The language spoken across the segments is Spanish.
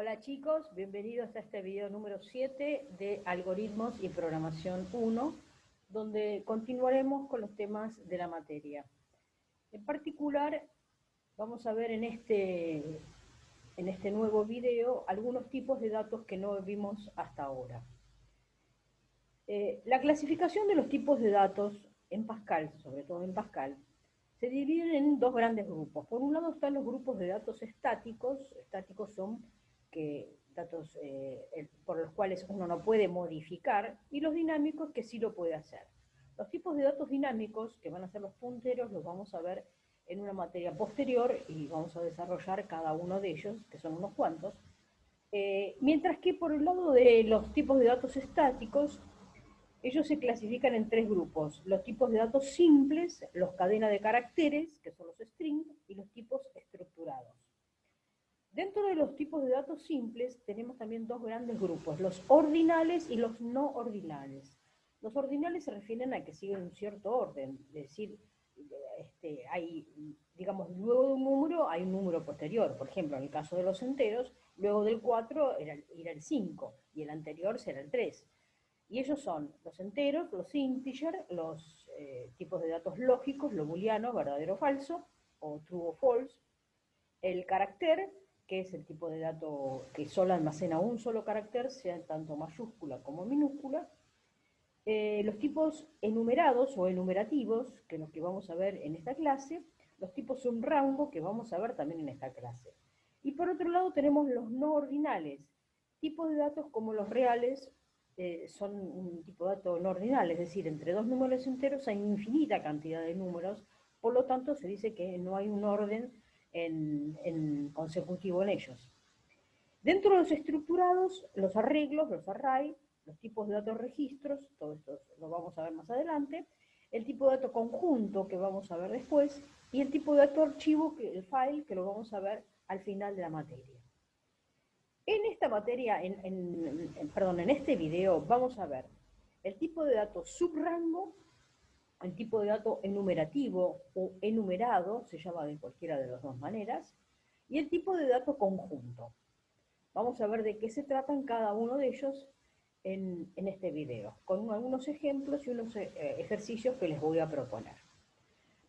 Hola chicos, bienvenidos a este video número 7 de Algoritmos y Programación 1, donde continuaremos con los temas de la materia. En particular, vamos a ver en este nuevo video algunos tipos de datos que no vimos hasta ahora. La clasificación de los tipos de datos en Pascal, sobre todo en Pascal, se dividen en dos grandes grupos. Por un lado están los grupos de datos estáticos. Estáticos son datos por los cuales uno no puede modificar, y los dinámicos, que sí lo puede hacer. Los tipos de datos dinámicos, que van a ser los punteros, los vamos a ver en una materia posterior y vamos a desarrollar cada uno de ellos, que son unos cuantos. Mientras que por el lado de los tipos de datos estáticos, ellos se clasifican en tres grupos: los tipos de datos simples, los cadenas de caracteres, que son los strings, y los tipos estructurados. Dentro de los tipos de datos simples tenemos también dos grandes grupos: los ordinales y los no ordinales. Los ordinales se refieren a que siguen un cierto orden, es decir, hay, digamos, luego de un número hay un número posterior. Por ejemplo, en el caso de los enteros, luego del 4 era el 5 y el anterior será el 3. Y ellos son los enteros, los integer, los tipos de datos lógicos, lo booleano, verdadero o falso, o true o false, el carácter, que es el tipo de dato que solo almacena un solo carácter, sea tanto mayúscula como minúscula, los tipos enumerados o enumerativos, que es lo que vamos a ver en esta clase, los tipos subrango, que vamos a ver también en esta clase. Y por otro lado tenemos los no ordinales, tipos de datos como los reales. Son un tipo de dato no ordinal, es decir, entre dos números enteros hay infinita cantidad de números, por lo tanto se dice que no hay un orden consecutivo en ellos. Dentro de los estructurados, los arreglos, los array, los tipos de datos registros, todo esto lo vamos a ver más adelante, el tipo de dato conjunto, que vamos a ver después, y el tipo de dato archivo, el file, que lo vamos a ver al final de la materia. En esta materia, en este video, vamos a ver el tipo de dato subrango, el tipo de dato enumerativo o enumerado, se llama de cualquiera de las dos maneras, y el tipo de dato conjunto. Vamos a ver de qué se tratan cada uno de ellos en este video, con algunos ejemplos y unos ejercicios que les voy a proponer.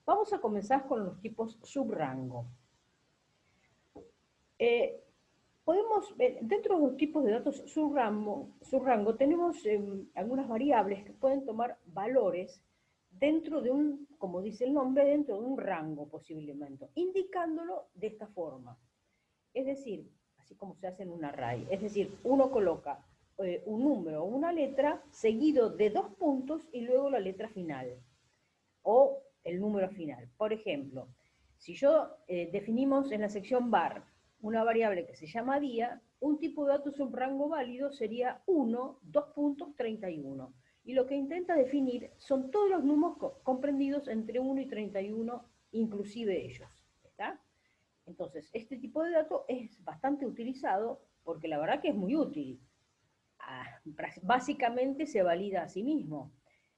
Vamos a comenzar con los tipos subrango. Dentro de los tipos de datos subrango tenemos algunas variables que pueden tomar valores dentro de un, como dice el nombre, dentro de un rango posiblemente, indicándolo de esta forma. Es decir, así como se hace en un array, es decir, uno coloca un número o una letra seguido de dos puntos y luego la letra final, o el número final. Por ejemplo, si yo definimos en la sección var una variable que se llama día, un tipo de dato subrango válido sería 1, 2 puntos, 31. Y lo que intenta definir son todos los números comprendidos entre 1 y 31, inclusive ellos. ¿Está? Entonces, este tipo de dato es bastante utilizado porque la verdad que es muy útil. Básicamente se valida a sí mismo.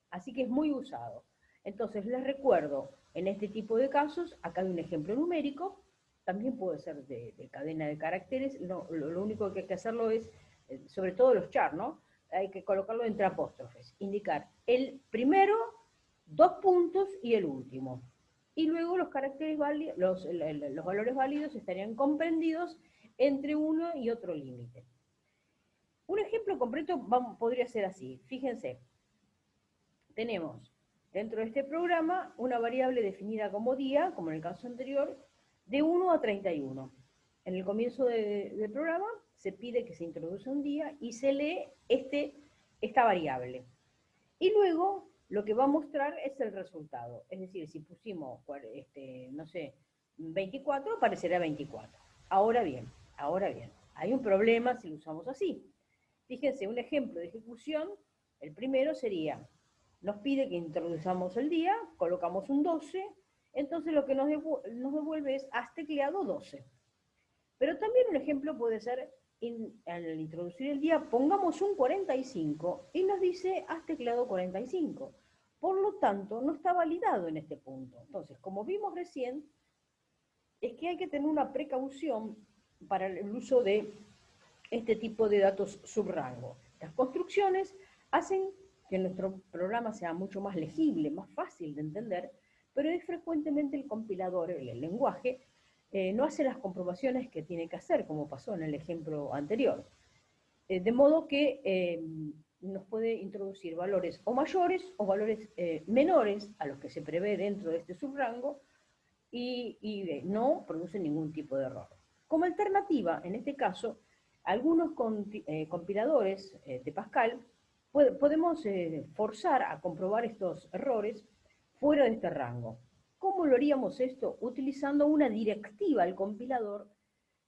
Así que es muy usado. Entonces, les recuerdo, en este tipo de casos, acá hay un ejemplo numérico, también puede ser de cadena de caracteres. No, lo único que hay que hacerlo es, sobre todo los char, ¿no? Hay que colocarlo entre apóstrofes, indicar el primero, dos puntos y el último. Y luego los caracteres válidos, los valores válidos estarían comprendidos entre uno y otro límite. Un ejemplo concreto podría ser así. Fíjense, tenemos dentro de este programa una variable definida como día, como en el caso anterior, de 1 a 31. En el comienzo del programa se pide que se introduzca un día y se lee esta variable. Y luego lo que va a mostrar es el resultado. Es decir, si pusimos, no sé, 24, aparecerá 24. Ahora bien, hay un problema si lo usamos así. Fíjense, un ejemplo de ejecución, el primero sería, nos pide que introduzcamos el día, colocamos un 12, entonces lo que nos devuelve es has tecleado 12. Pero también un ejemplo puede ser, al introducir el día, pongamos un 45 y nos dice has tecleado 45. Por lo tanto, no está validado en este punto. Entonces, como vimos recién, es que hay que tener una precaución para el uso de este tipo de datos subrango. Las construcciones hacen que nuestro programa sea mucho más legible, más fácil de entender, pero es frecuentemente el compilador, el lenguaje, no hace las comprobaciones que tiene que hacer, como pasó en el ejemplo anterior. De modo que nos puede introducir valores o mayores o valores menores a los que se prevé dentro de este subrango y no produce ningún tipo de error. Como alternativa, en este caso, algunos compiladores de Pascal podemos forzar a comprobar estos errores fuera de este rango. ¿Cómo lo haríamos esto? Utilizando una directiva al compilador,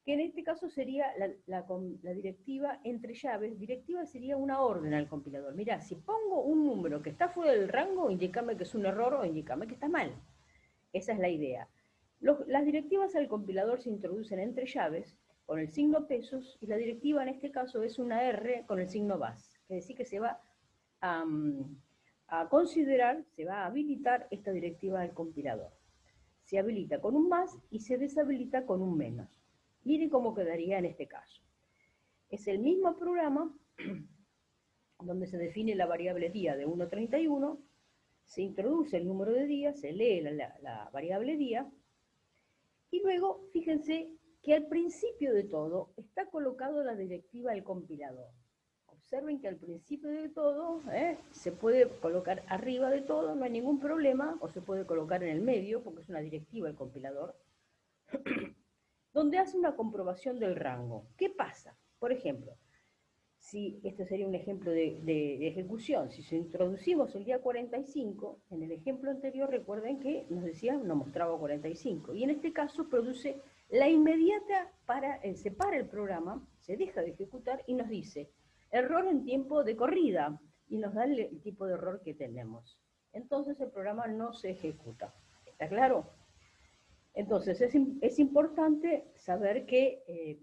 que en este caso sería la directiva entre llaves. Directiva sería una orden al compilador. Mirá, si pongo un número que está fuera del rango, indícame que es un error o indícame que está mal. Esa es la idea. Las directivas al compilador se introducen entre llaves con el signo pesos, y la directiva en este caso es una R con el signo vas. Es decir, que se va a considerar, se va a habilitar esta directiva al compilador. Se habilita con un más y se deshabilita con un menos. Miren cómo quedaría en este caso. Es el mismo programa donde se define la variable día de 1 a 31, se introduce el número de días, se lee la variable día, y luego, fíjense que al principio de todo está colocado la directiva del compilador. Observen que al principio de todo se puede colocar arriba de todo, no hay ningún problema, o se puede colocar en el medio, porque es una directiva el compilador, donde hace una comprobación del rango. ¿Qué pasa? Por ejemplo, si este sería un ejemplo de ejecución, si introducimos el día 45, en el ejemplo anterior recuerden que nos decía, nos mostraba 45, y en este caso produce la inmediata, se para el programa, se deja de ejecutar y nos dice, error en tiempo de corrida, y nos da el tipo de error que tenemos. Entonces el programa no se ejecuta. ¿Está claro? Entonces es importante saber que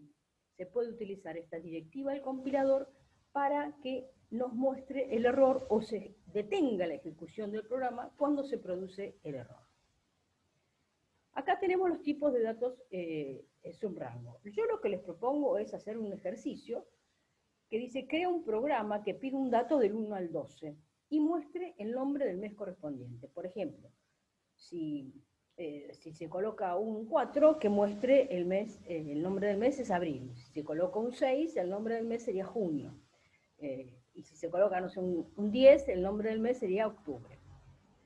se puede utilizar esta directiva del compilador para que nos muestre el error o se detenga la ejecución del programa cuando se produce el error. Acá tenemos los tipos de datos subrango. Yo lo que les propongo es hacer un ejercicio que dice, crea un programa que pida un dato del 1 al 12 y muestre el nombre del mes correspondiente. Por ejemplo, si se coloca un 4, que muestre el mes, el nombre del mes es abril. Si se coloca un 6, el nombre del mes sería junio. Y si se coloca, no sé, un 10, el nombre del mes sería octubre.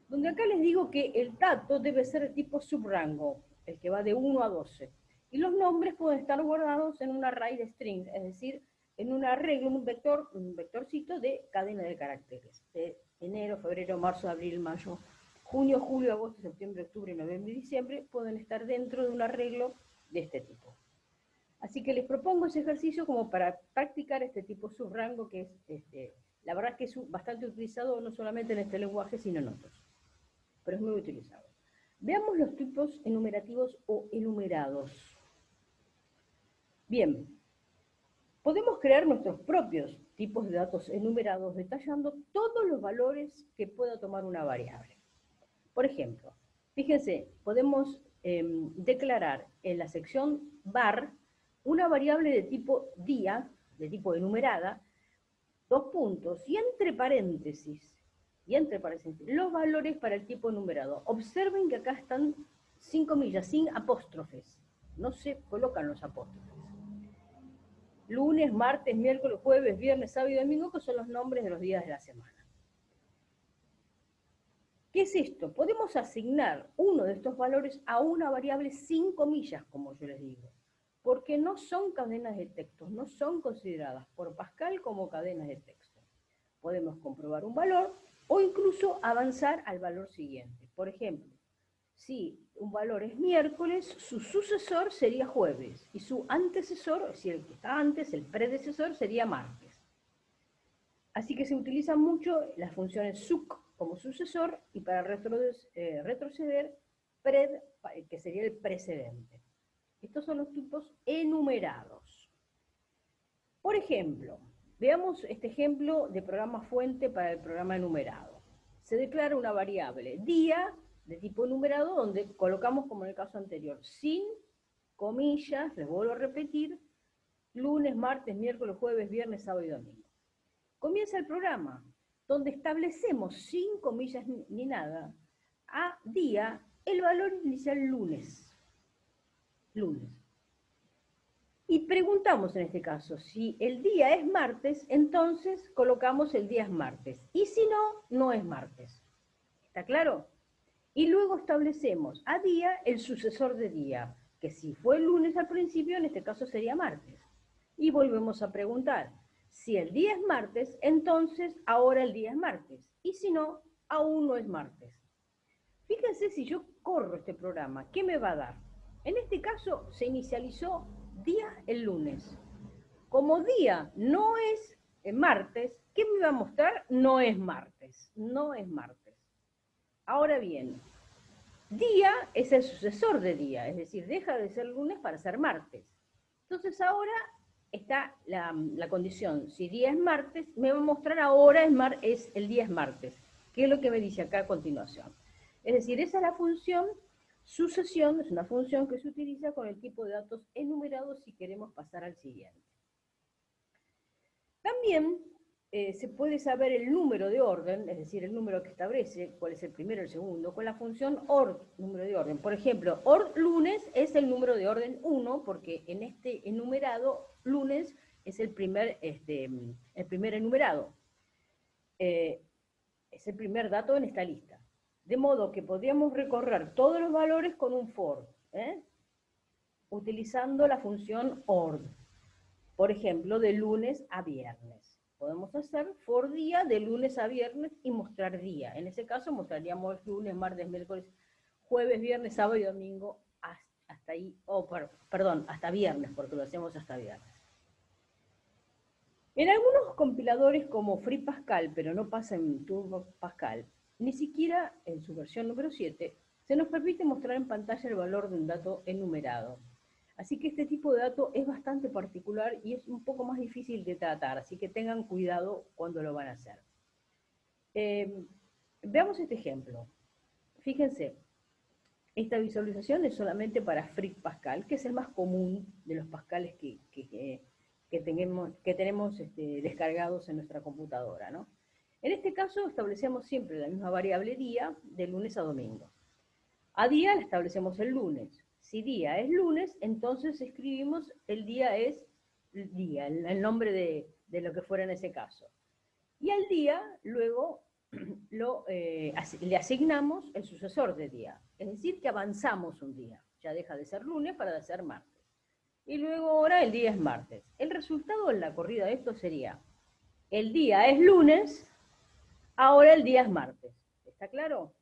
Donde acá les digo que el dato debe ser de tipo subrango, el que va de 1 a 12. Y los nombres pueden estar guardados en un array de strings, es decir, en un arreglo, un vectorcito de cadena de caracteres. De enero, febrero, marzo, abril, mayo, junio, julio, agosto, septiembre, octubre, noviembre y diciembre pueden estar dentro de un arreglo de este tipo. Así que les propongo ese ejercicio como para practicar este tipo subrango, que es, la verdad que es bastante utilizado no solamente en este lenguaje, sino en otros. Pero es muy utilizado. Veamos los tipos enumerativos o enumerados. Bien, podemos crear nuestros propios tipos de datos enumerados detallando todos los valores que pueda tomar una variable. Por ejemplo, fíjense, podemos declarar en la sección var una variable de tipo día, de tipo enumerada, 2 puntos, y entre paréntesis, los valores para el tipo enumerado. Observen que acá están sin comillas, sin apóstrofes. No se colocan los apóstrofes. Lunes, martes, miércoles, jueves, viernes, sábado y domingo, que son los nombres de los días de la semana. ¿Qué es esto? Podemos asignar uno de estos valores a una variable sin comillas, como yo les digo, porque no son cadenas de texto, no son consideradas por Pascal como cadenas de texto. Podemos comprobar un valor o incluso avanzar al valor siguiente. Por ejemplo, si un valor es miércoles, su sucesor sería jueves, y su antecesor, si el que está antes, el predecesor, sería martes. Así que se utilizan mucho las funciones suc como sucesor, y para retroceder, pred, que sería el precedente. Estos son los tipos enumerados. Por ejemplo, veamos este ejemplo de programa fuente para el programa enumerado. Se declara una variable día de tipo enumerado, donde colocamos, como en el caso anterior, sin comillas, les vuelvo a repetir, lunes, martes, miércoles, jueves, viernes, sábado y domingo. Comienza el programa, donde establecemos, sin comillas ni nada, a día, el valor inicial lunes. Y preguntamos en este caso, si el día es martes, entonces colocamos el día es martes. Y si no, no es martes. ¿Está claro? Y luego establecemos a día el sucesor de día, que si fue el lunes al principio, en este caso sería martes. Y volvemos a preguntar, si el día es martes, entonces ahora el día es martes. Y si no, aún no es martes. Fíjense si yo corro este programa, ¿qué me va a dar? En este caso se inicializó día el lunes. Como día no es martes, ¿qué me va a mostrar? No es martes, no es martes. Ahora bien, día es el sucesor de día, es decir, deja de ser lunes para ser martes. Entonces ahora está la condición, si día es martes, me va a mostrar ahora el día es martes, que es lo que me dice acá a continuación. Es decir, esa es la función sucesión, es una función que se utiliza con el tipo de datos enumerados si queremos pasar al siguiente. También se puede saber el número de orden, es decir, el número que establece, cuál es el primero y el segundo, con la función ORD, número de orden. Por ejemplo, ORD lunes es el número de orden 1, porque en este enumerado, lunes es el primer enumerado. Es el primer dato en esta lista. De modo que podríamos recorrer todos los valores con un for, utilizando la función ORD. Por ejemplo, de lunes a viernes. Podemos hacer for día de lunes a viernes y mostrar día. En ese caso mostraríamos lunes, martes, miércoles, jueves, viernes, sábado y domingo hasta ahí, perdón, hasta viernes, porque lo hacemos hasta viernes. En algunos compiladores como Free Pascal, pero no pasa en Turbo Pascal, ni siquiera en su versión número 7, se nos permite mostrar en pantalla el valor de un dato enumerado. Así que este tipo de dato es bastante particular y es un poco más difícil de tratar, así que tengan cuidado cuando lo van a hacer. Veamos este ejemplo. Fíjense, esta visualización es solamente para Free Pascal, que es el más común de los pascales que tenemos descargados en nuestra computadora, ¿no? En este caso establecemos siempre la misma variable día de lunes a domingo. A día la establecemos el lunes. Si día es lunes, entonces escribimos el día es día, el nombre de lo que fuera en ese caso. Y al día luego le asignamos el sucesor de día. Es decir, que avanzamos un día. Ya deja de ser lunes para ser martes. Y luego ahora el día es martes. El resultado en la corrida de esto sería, el día es lunes, ahora el día es martes. ¿Está claro?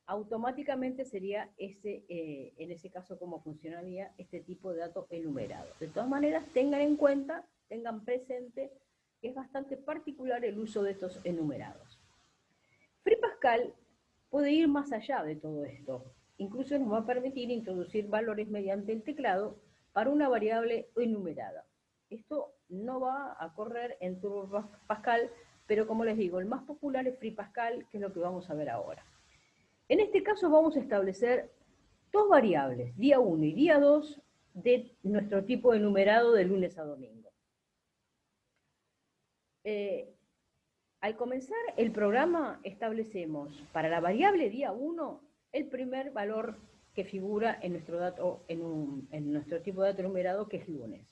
Automáticamente sería en ese caso cómo funcionaría este tipo de datos enumerados. De todas maneras, tengan en cuenta, tengan presente que es bastante particular el uso de estos enumerados. Free Pascal puede ir más allá de todo esto. Incluso nos va a permitir introducir valores mediante el teclado para una variable enumerada. Esto no va a correr en Turbo Pascal, pero como les digo, el más popular es Free Pascal, que es lo que vamos a ver ahora. En este caso vamos a establecer dos variables, día 1 y día 2, de nuestro tipo enumerado de lunes a domingo. Al comenzar el programa establecemos para la variable día 1 el primer valor que figura en nuestro dato, en nuestro tipo de dato enumerado, que es lunes.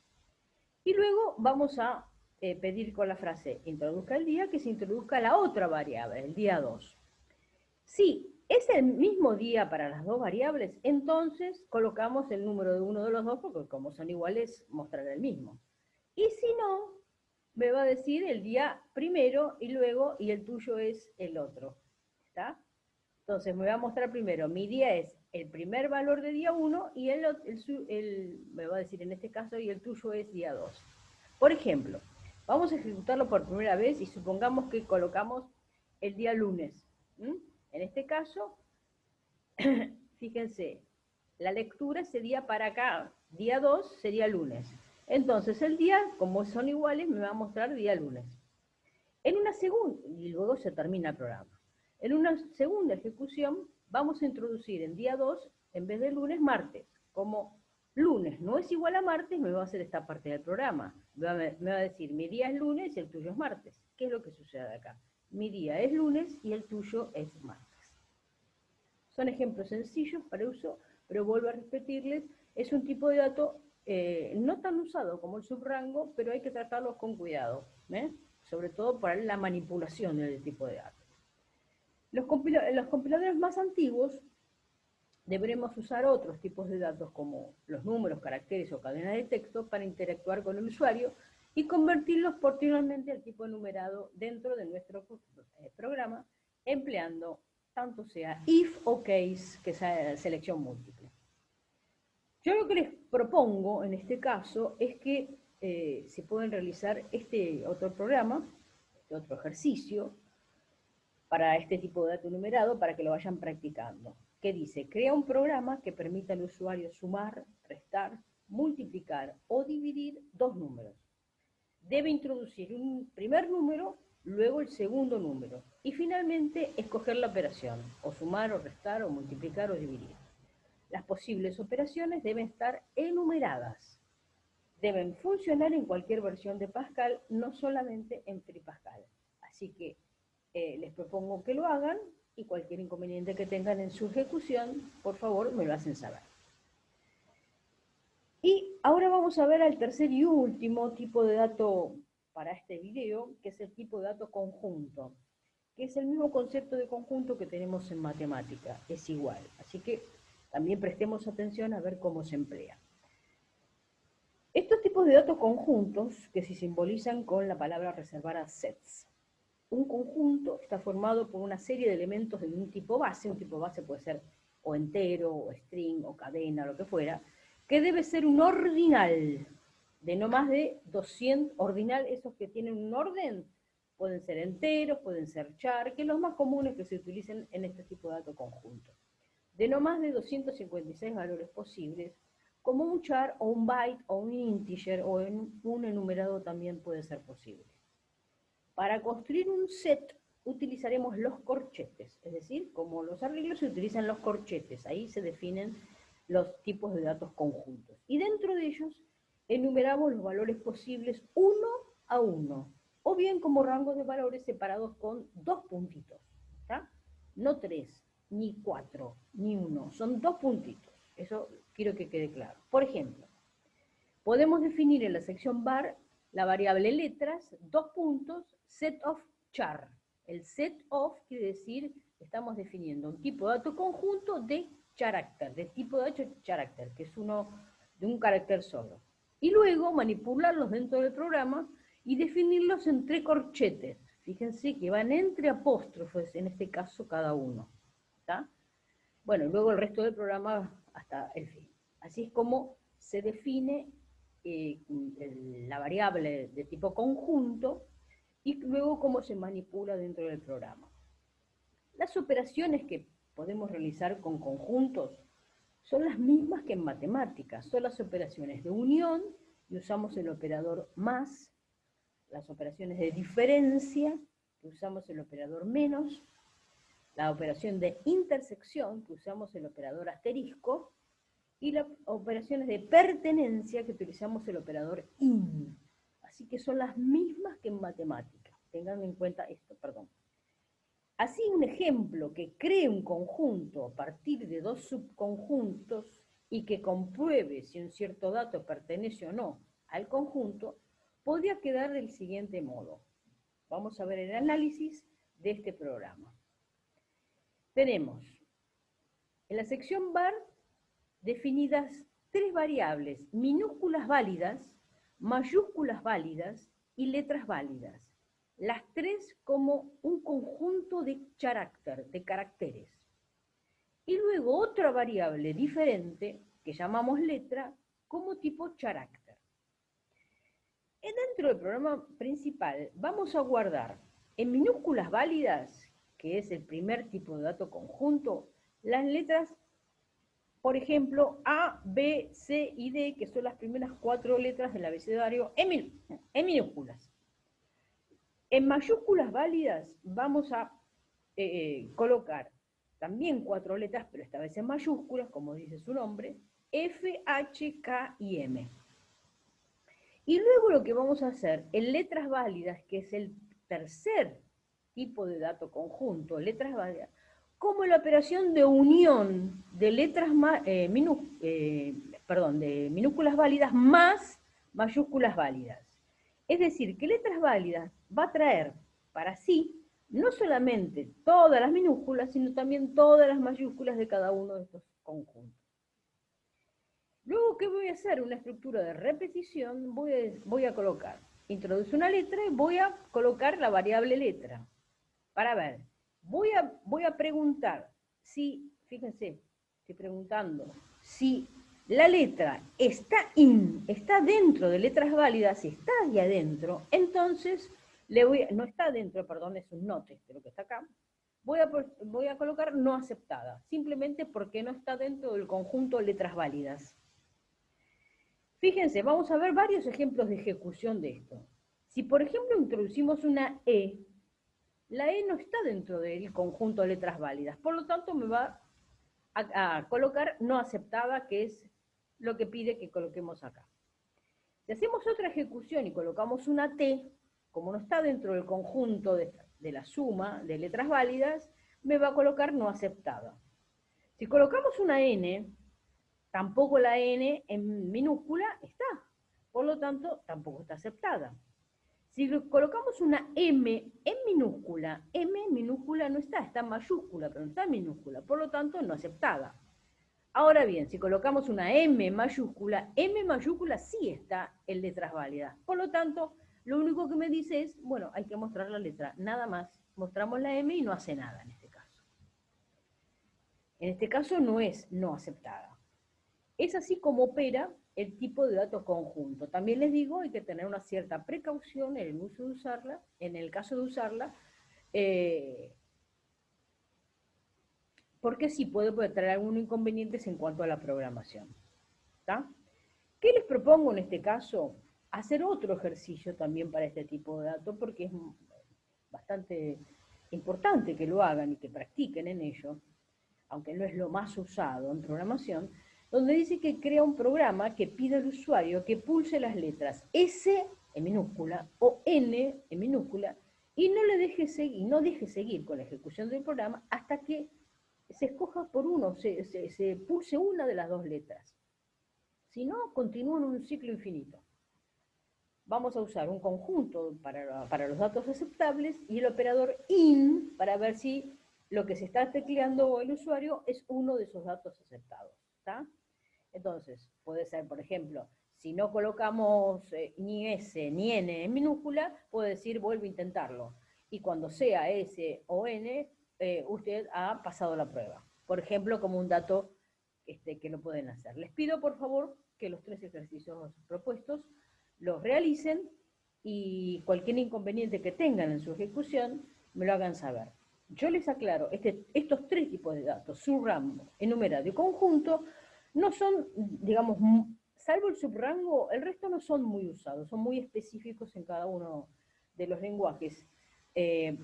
Y luego vamos a pedir con la frase introduzca el día que se introduzca la otra variable, el día 2. Si es el mismo día para las dos variables, entonces colocamos el número de uno de los dos, porque como son iguales, mostrará el mismo. Y si no, me va a decir el día primero y luego, y el tuyo es el otro. ¿Está? Entonces me va a mostrar primero, mi día es el primer valor de día 1 y me va a decir en este caso, y el tuyo es día 2. Por ejemplo, vamos a ejecutarlo por primera vez y supongamos que colocamos el día lunes. En este caso, fíjense, la lectura sería para acá, día 2 sería lunes. Entonces el día, como son iguales, me va a mostrar día lunes. En una segunda, y luego se termina el programa. En una segunda ejecución vamos a introducir en día 2, en vez de lunes, martes, como lunes no es igual a martes, me va a hacer esta parte del programa. Me va a decir, mi día es lunes y el tuyo es martes. ¿Qué es lo que sucede acá? Mi día es lunes y el tuyo es martes. Son ejemplos sencillos para uso, pero vuelvo a repetirles, es un tipo de dato no tan usado como el subrango, pero hay que tratarlos con cuidado, sobre todo para la manipulación del tipo de datos. Los compiladores más antiguos deberemos usar otros tipos de datos como los números, caracteres o cadenas de texto para interactuar con el usuario y convertirlos posteriormente al tipo numerado dentro de nuestro programa, empleando tanto sea if o case, que sea selección múltiple. Yo lo que les propongo en este caso es que se pueden realizar este otro programa, este otro ejercicio, para este tipo de dato numerado, para que lo vayan practicando. Que dice, crea un programa que permita al usuario sumar, restar, multiplicar o dividir dos números. Debe introducir un primer número, luego el segundo número, y finalmente escoger la operación, o sumar, o restar, o multiplicar, o dividir. Las posibles operaciones deben estar enumeradas. Deben funcionar en cualquier versión de Pascal, no solamente en FreePascal. Así que les propongo que lo hagan y cualquier inconveniente que tengan en su ejecución, por favor, me lo hacen saber. Y ahora vamos a ver al tercer y último tipo de dato para este video, que es el tipo de dato conjunto, que es el mismo concepto de conjunto que tenemos en matemática, es igual. Así que también prestemos atención a ver cómo se emplea. Estos tipos de datos conjuntos, que se simbolizan con la palabra reservada sets. Un conjunto está formado por una serie de elementos de un tipo base puede ser o entero, o string, o cadena, lo que fuera, que debe ser un ordinal de no más de 200, ordinal, esos que tienen un orden, pueden ser enteros, pueden ser char, que es los más comunes que se utilicen en este tipo de datos conjuntos, de no más de 256 valores posibles, como un char, o un byte, o un integer, o un enumerado también puede ser posible. Para construir un set utilizaremos los corchetes, es decir, como los arreglos se utilizan los corchetes, ahí se definen los tipos de datos conjuntos. Y dentro de ellos enumeramos los valores posibles uno a uno, o bien como rangos de valores separados con dos puntitos, ¿está? No tres, ni cuatro, ni uno, son dos puntitos. Eso quiero que quede claro. Por ejemplo, podemos definir en la sección var la variable letras, dos puntos, set of char. El set of quiere decir, estamos definiendo un tipo de dato conjunto de carácter, de tipo de dato carácter, que es uno de un carácter solo. Y luego manipularlos dentro del programa y definirlos entre corchetes. Fíjense que van entre apóstrofes, en este caso cada uno. ¿Está? Bueno, luego el resto del programa hasta el fin. Así es como se define la variable de tipo conjunto y luego cómo se manipula dentro del programa. Las operaciones que podemos realizar con conjuntos son las mismas que en matemáticas, son las operaciones de unión y usamos el operador más, las operaciones de diferencia, que usamos el operador menos, la operación de intersección, que usamos el operador asterisco, y las operaciones de pertenencia, que utilizamos el operador in. Así que son las mismas que en matemática. Tengan en cuenta esto, perdón. Así, un ejemplo que cree un conjunto a partir de dos subconjuntos y que compruebe si un cierto dato pertenece o no al conjunto, podría quedar del siguiente modo. Vamos a ver el análisis de este programa. Tenemos en la sección var definidas tres variables, minúsculas válidas, mayúsculas válidas y letras válidas. Las tres como un conjunto de carácter, de caracteres. Y luego otra variable diferente, que llamamos letra, como tipo carácter. Dentro del programa principal vamos a guardar en minúsculas válidas, que es el primer tipo de dato conjunto, las letras, por ejemplo, A, B, C y D, que son las primeras 4 letras del abecedario en minúsculas. En mayúsculas válidas vamos a colocar también 4 letras, pero esta vez en mayúsculas, como dice su nombre, F, H, K y M. Y luego lo que vamos a hacer en letras válidas, que es el tercer tipo de dato conjunto, letras válidas, como la operación de unión de letras de minúsculas válidas más mayúsculas válidas. Es decir, que letras válidas va a traer para sí no solamente todas las minúsculas, sino también todas las mayúsculas de cada uno de estos conjuntos. Luego, ¿qué voy a hacer? Una estructura de repetición, voy a colocar, introduce una letra y voy a colocar la variable letra. Para ver, voy a preguntar si, fíjense, estoy preguntando, si la letra está dentro de letras válidas, si está ahí adentro, entonces, no está dentro, perdón, es un no texto, lo que está acá, voy a colocar no aceptada, simplemente porque no está dentro del conjunto de letras válidas. Fíjense, vamos a ver varios ejemplos de ejecución de esto. Si, por ejemplo, introducimos una E, la E no está dentro del conjunto de letras válidas, por lo tanto me va a colocar no aceptada, que es lo que pide que coloquemos acá. Si hacemos otra ejecución y colocamos una T, como no está dentro del conjunto de la suma de letras válidas, me va a colocar no aceptada. Si colocamos una N, tampoco la N en minúscula está, por lo tanto tampoco está aceptada. Si colocamos una M en minúscula no está en mayúscula, pero no está en minúscula, por lo tanto no aceptada. Ahora bien, si colocamos una M mayúscula sí está en letras válidas. Por lo tanto, lo único que me dice es, bueno, hay que mostrar la letra, nada más. Mostramos la M y no hace nada en este caso. En este caso no es no aceptada. Es así como opera el tipo de datos conjunto. También les digo, hay que tener una cierta precaución en el uso de usarla, en el caso de usarla, porque sí puede traer algunos inconvenientes en cuanto a la programación. ¿Está? ¿Qué les propongo en este caso? Hacer otro ejercicio también para este tipo de datos, porque es bastante importante que lo hagan y que practiquen en ello, aunque no es lo más usado en programación, donde dice que crea un programa que pide al usuario que pulse las letras S en minúscula o N en minúscula y no deje seguir con la ejecución del programa hasta que se escoja por uno, se pulse una de las dos letras. Si no, continúa en un ciclo infinito. Vamos a usar un conjunto para los datos aceptables y el operador IN para ver si lo que se está tecleando el usuario es uno de esos datos aceptados. ¿Está? Entonces, puede ser, por ejemplo, si no colocamos ni S ni N en minúscula, puede decir vuelve a intentarlo. Y cuando sea S o N, usted ha pasado la prueba. Por ejemplo, como un dato que lo pueden hacer. Les pido, por favor, que los 3 ejercicios propuestos los realicen y cualquier inconveniente que tengan en su ejecución me lo hagan saber. Yo les aclaro, estos 3 tipos de datos, subrango, enumerado y conjunto, no son, digamos, salvo el subrango, el resto no son muy usados, son muy específicos en cada uno de los lenguajes.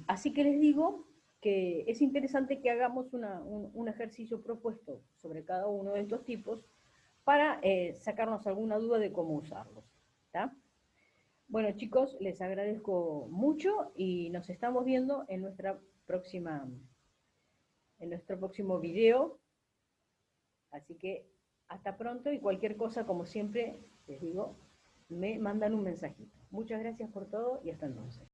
Así que les digo que es interesante que hagamos un ejercicio propuesto sobre cada uno de estos tipos para sacarnos alguna duda de cómo usarlos. ¿Está? Bueno, chicos, les agradezco mucho y nos estamos viendo en nuestro próximo video. Así que hasta pronto y cualquier cosa, como siempre les digo, me mandan un mensajito. Muchas gracias por todo y hasta entonces.